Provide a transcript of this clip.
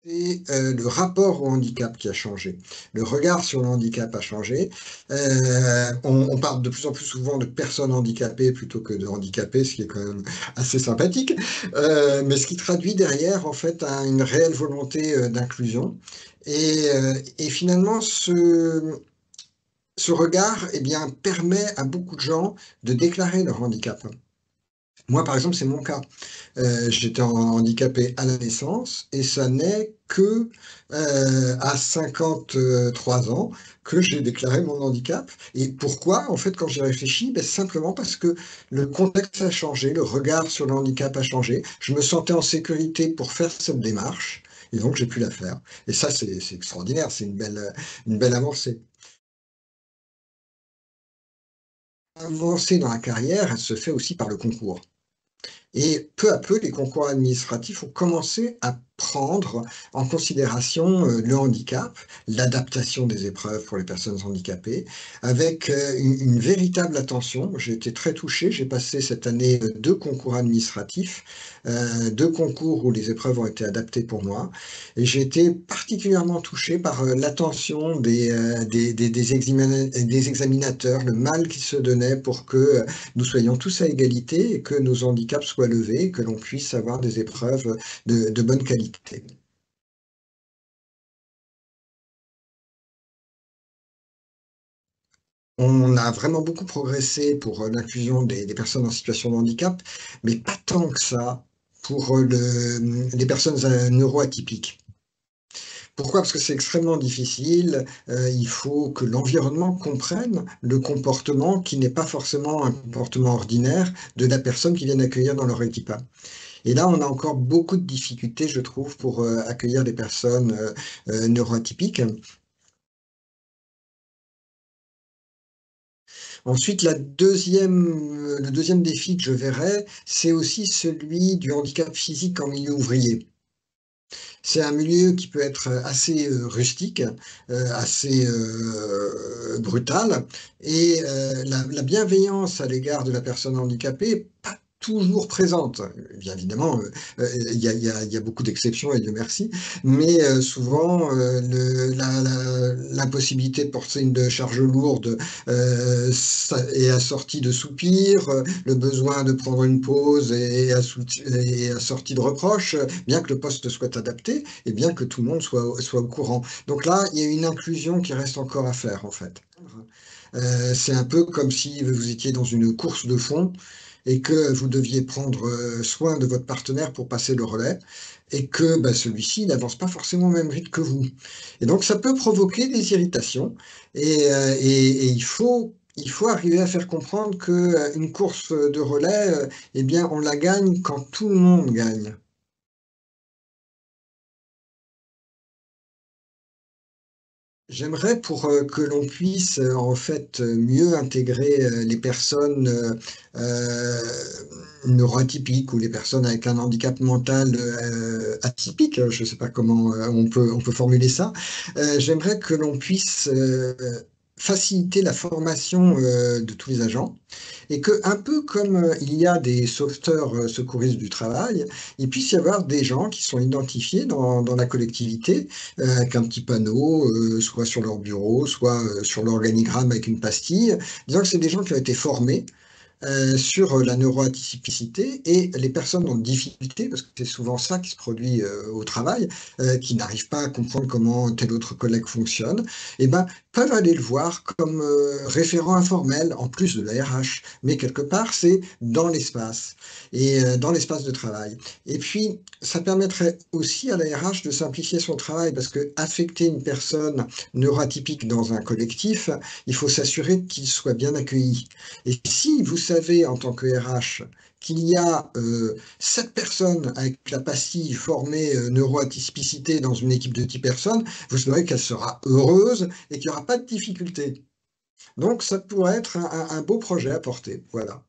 C'est le rapport au handicap qui a changé. Le regard sur le handicap a changé. On parle de plus en plus souvent de personnes handicapées plutôt que de handicapés, ce qui est quand même assez sympathique. Mais ce qui traduit derrière, en fait, une réelle volonté d'inclusion. Et finalement, ce regard, eh bien, permet à beaucoup de gens de déclarer leur handicap. Moi, par exemple, c'est mon cas. J'étais handicapé à la naissance et ça n'est que à 53 ans que j'ai déclaré mon handicap. Et pourquoi? En fait, quand j'y réfléchis, ben, simplement parce que le contexte a changé, le regard sur le handicap a changé. Je me sentais en sécurité pour faire cette démarche et donc j'ai pu la faire. Et ça, c'est extraordinaire, c'est une belle avancée. Avancer dans la carrière, elle se fait aussi par le concours. Et peu à peu, les concours administratifs ont commencé à prendre en considération le handicap, l'adaptation des épreuves pour les personnes handicapées, avec une véritable attention. J'ai été très touché. J'ai passé cette année deux concours administratifs, deux concours où les épreuves ont été adaptées pour moi. Et j'ai été particulièrement touché par l'attention des examinateurs, le mal qu'ils se donnaient pour que nous soyons tous à égalité et que nos handicaps soient levés et que l'on puisse avoir des épreuves de bonne qualité. On a vraiment beaucoup progressé pour l'inclusion des personnes en situation de handicap, mais pas tant que ça pour les personnes neuroatypiques. Pourquoi? Parce que c'est extrêmement difficile. Il faut que l'environnement comprenne le comportement qui n'est pas forcément un comportement ordinaire de la personne qui vient accueillir dans leur équipe. Et là, on a encore beaucoup de difficultés, je trouve, pour accueillir des personnes neuroatypiques. Ensuite, le deuxième défi que je verrais, c'est aussi celui du handicap physique en milieu ouvrier. C'est un milieu qui peut être assez rustique, assez brutal, et la bienveillance à l'égard de la personne handicapée n'est pas toujours présente. Bien évidemment, il y a beaucoup d'exceptions, et Dieu merci, mais souvent, l'impossibilité de porter une charge lourde ça est assorti de soupirs, le besoin de prendre une pause est assorti de reproches, bien que le poste soit adapté et bien que tout le monde soit au courant. Donc là, il y a une inclusion qui reste encore à faire, en fait. C'est un peu comme si vous étiez dans une course de fond et que vous deviez prendre soin de votre partenaire pour passer le relais et que bah, celui-ci n'avance pas forcément au même rythme que vous. Et donc ça peut provoquer des irritations et il faut arriver à faire comprendre que une course de relais, eh bien, on la gagne quand tout le monde gagne. J'aimerais pour, que l'on puisse, en fait, mieux intégrer, les personnes, neuroatypiques ou les personnes avec un handicap mental, atypique, je ne sais pas comment, on peut formuler ça. J'aimerais que l'on puisse, faciliter la formation, de tous les agents et que, un peu comme, il y a des sauveteurs, secouristes du travail, il puisse y avoir des gens qui sont identifiés dans la collectivité, avec un petit panneau, soit sur leur bureau, soit, sur l'organigramme avec une pastille, disant que c'est des gens qui ont été formés sur la neuroatypicité et les personnes en difficulté, parce que c'est souvent ça qui se produit au travail, qui n'arrivent pas à comprendre comment tel autre collègue fonctionne, et ben, peuvent aller le voir comme référent informel, en plus de la RH. Mais quelque part, c'est dans l'espace, et dans l'espace de travail. Et puis, ça permettrait aussi à la RH de simplifier son travail, parce que affecter une personne neuroatypique dans un collectif, il faut s'assurer qu'il soit bien accueilli. Et si vous savez en tant que RH qu'il y a 7 personnes avec la pastille formée neuroatypicité dans une équipe de 10 personnes, vous saurez qu'elle sera heureuse et qu'il n'y aura pas de difficulté. Donc ça pourrait être un beau projet à porter. Voilà.